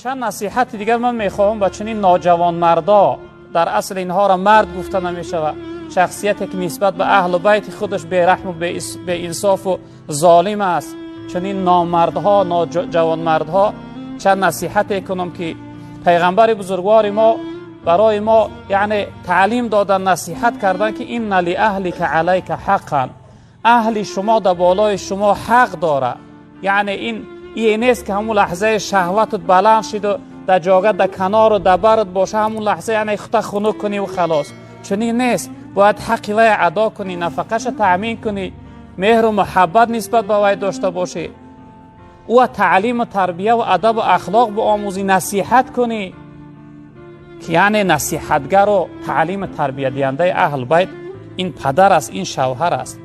چند نصیحت دیگر من میخواهم با چنین نوجوان مردا، در اصل اینها را مرد گفته نمیشه و شخصیتی که نسبت به اهل بیت خودش بیرحم و به انصاف و ظالم است، چنین نامردها، نوجوان مردها چند نصیحت کنم که پیغمبر بزرگوار ما برای ما یعنی تعلیم دادن، نصیحت کردن که این لأهلک علیک حقا، اهل شما در بالای شما حق داره. یعنی این نیست که همون لحظه شهوتت بلند شد و در جاگه در کنار و در برت باشه همون لحظه یعنی خود خنک کنی و خلاص. چنین نیست، باید حق وی ادا کنی، نفقش تأمین کنی، مهر و محبت نسبت به وی داشته باشی، او تعلیم و تربیه و ادب و اخلاق به آموزی، نصیحت کنی که یعنی نصیحتگر و تعلیم تربیت دهنده اهل بیت این پدر است، این شوهر است.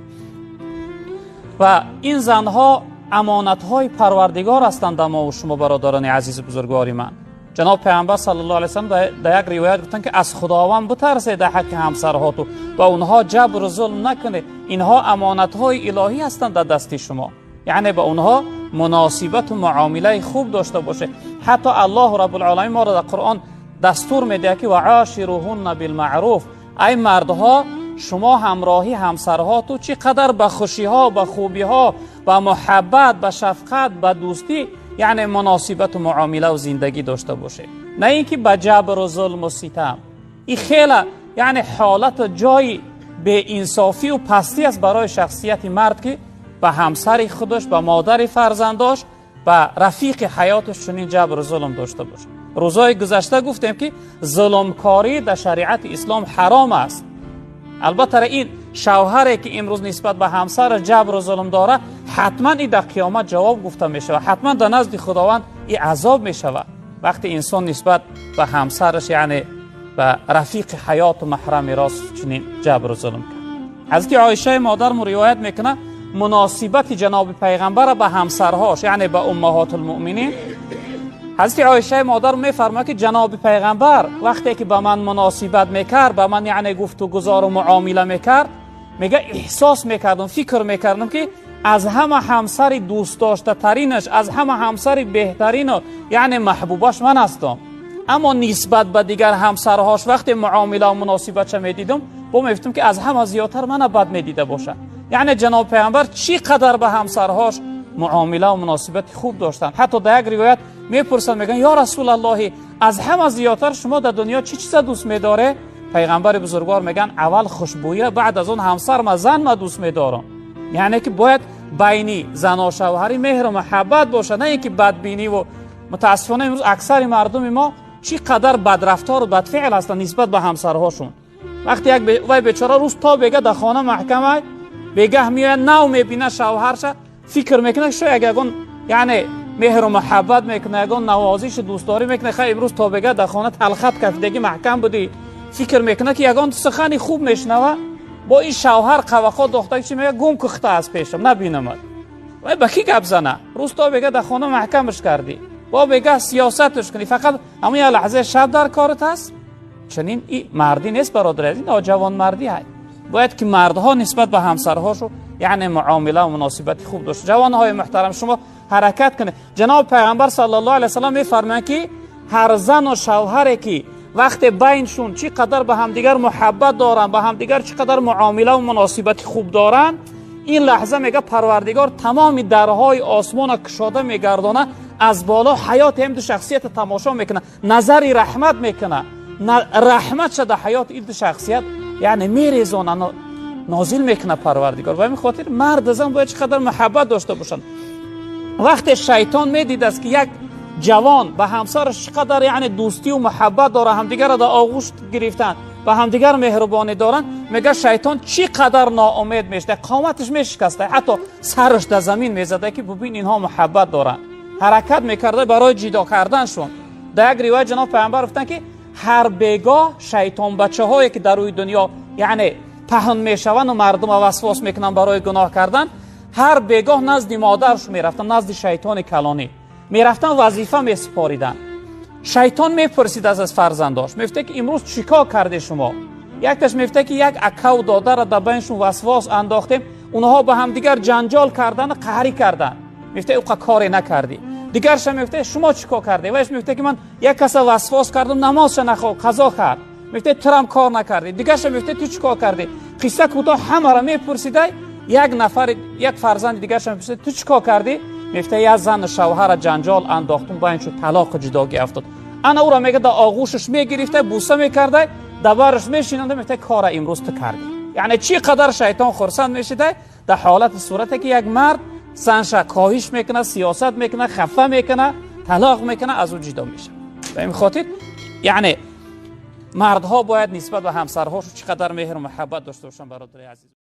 و این زنها امانت‌های پروردگار هستند در ما و شما برادران عزیز بزرگوار من. جناب پیامبر صلی الله علیه و سلم در یک روایت گفتند که از خداوند بترسید در حق همسرهاتون و اونها جبر و ظلم نکنید، اینها امانت‌های الهی هستند در دست شما. یعنی به اونها مناسبت و معامله خوب داشته باشه. حتی الله رب العالمین ما را در قرآن دستور میده که و عاشروهن بالمعروف، ای مردها شما همراهی همسرهاتو چقدر به خوشی ها، به خوبی ها، به محبت، به شفقت، به دوستی یعنی مناسبت و معامله و زندگی داشته باشه، نه اینکه به جبر و ظلم و ستم. این خیلی یعنی حالت جای به انصافی و پستی است برای شخصیت مرد که به همسر خودش، به مادر فرزنداش، به رفیق حیاتش چنین جبر و ظلم داشته باشه. روزهای گذشته گفتیم که ظلمکاری در شریعت اسلام حرام است. البته این شوهری که امروز نسبت به همسر جبر و ظلم داره حتما این در قیامت جواب گفته میشه و حتما در نزد خداوند این عذاب میشه وقتی انسان نسبت به همسرش یعنی به رفیق حیات و محرم راست چنین جبر و ظلم کرد. حضرت عایشه مادر روایت میکنه مناسبت جناب پیغمبر به همسرهاش یعنی به امهات المؤمنین، حضرت عایشه مادر میفرماید که جناب پیغمبر وقتی که به من مناسبت میکرد، به من یعنی گفت و گذار و معامله میکرد، میگه احساس میکردم، فکر میکردم که از همه همسر دوست داشته ترینش، از همه همسر بهترین و یعنی محبوبش من هستم. اما نسبت به دیگر همسرهاش وقتی معامله و مناسبتش میدیدم با میفتم که از همه زیادتر من بد میدیده باشه. یعنی جناب پیغمبر چی قدر به همسرهاش معامله و مناسبت خوب داشتن. حتی در یک روایت میپرسن میگن یا رسول الله از همه زیادتر شما در دنیا چی چیز دوست میداره؟ پیغمبر بزرگوار میگن اول خوشبویی، بعد از اون همسر ما زن ما دوست میدارم. یعنی که باید بینی زن و شوهری مهر و محبت باشه، نه اینکه بدبینی. و متاسفانه امروز اکثر مردم ما چی قدر بدرفتار و بدفعل هستن نسبت به همسرهاشون. وقتی یک وای بیچاره روز تا بگه در خانه محکمه بگه میاد نو میبینه شوهرش، فکر میکنه شاید اگه یعنی مهر و محبت میکنه، اگه نوازش دوستداری میکنه، خیلی امروز تا بگه در خانه تلخط کفیدگی محکم بودی، فکر میکنه که یگان سخنی خوب میشنوه با این شوهر قوقا دختر چی میگه گم کخته از پیشم نبینم و با کی گپ زنه، روز تا بگه در خانه محکمش کردی با بگه سیاستش کنی، فقط همون یه لحظه شب در کارت هست. چنین این مردی نیست برادر، این نوجوان مردی هست. باید که مردها نسبت به همسرهاشو یعنی معامله و مناسبت خوب داشته. جوانهای محترم شما حرکت کنه. جناب پیغمبر صلی الله علیه و سلم میفرمایند که هر زن و شوهری که وقتی بینشون چی قدر به همدیگر محبت دارن، به همدیگر چی قدر معامله و مناسبت خوب دارن، این لحظه میگه پروردگار تمام درهای آسمان کشاده میگردونه، از بالا حیات این دو شخصیت تماشا میکنه، نظری رحمت میکنه، رحمت شده حیات این دو شخصیت یعنی میریزونه، نازل میکنه پروردگار. و همین خاطر مرد زن باید چقدر محبت داشته باشن. وقتی شیطان میدید است که یک جوان به همسرش چقدر یعنی دوستی و محبت داره، همدیگر را در آغوش گرفتن، به همدیگر مهربانی دارن، میگه شیطان چی قدر ناامید میشه، قامتش میشکسته، حتی سرش در زمین میزده که ببین اینها محبت دارن، حرکت میکرده برای جدا کردنشون. در یک روایت جناب پیامبر گفتن که هر بیگاه شیطان بچه هایی که در روی دنیا یعنی پهن میشون و مردم وسواس میکنن برای گناه کردن، هر بیگاه نزد مادرش میرفتن، نزد شیطان کلانی میرفتن، وظیفه میسپاریدن. شیطان میپرسید از فرزنداش، میفته که امروز چیکار کرده شما؟ یکتش میفته که یک اکاو داده را در بینشون وسواس انداختیم، اونها با هم دیگر جنجال کردن، قهری کردن. میفته او کاری نکردی. دیگرش میگفته شما چیکار کردی؟ وایش میگفته که من یک کس وسواس کردم نمازش نخوند قضا کرد. میگفته تو هم کار نکردی. دیگرش میگفته تو چیکار کردی؟ قصه کوتاه همه را میپرسیده. یک نفر یک فرزند دیگرش میپرسه تو چیکار کردی؟ میگفته یک زن شوهر جنجال انداختم بینشون طلاق جداگی افتاد. انا او را میگه در آغوشش میگرفته بوسه میکرده دبرش میشیننده میگفته کار امروز تو کردی. یعنی چی قدر شیطان خرسند میشیده در حالت صورتی که یک مرد سنش کاهش میکنه سیاست میکنه خفه میکنه طلاق میکنه از او جدا میشه. به این خاطر یعنی مردها باید نسبت به همسرهاشون چقدر مهر و محبت داشته باشن برادر عزیز.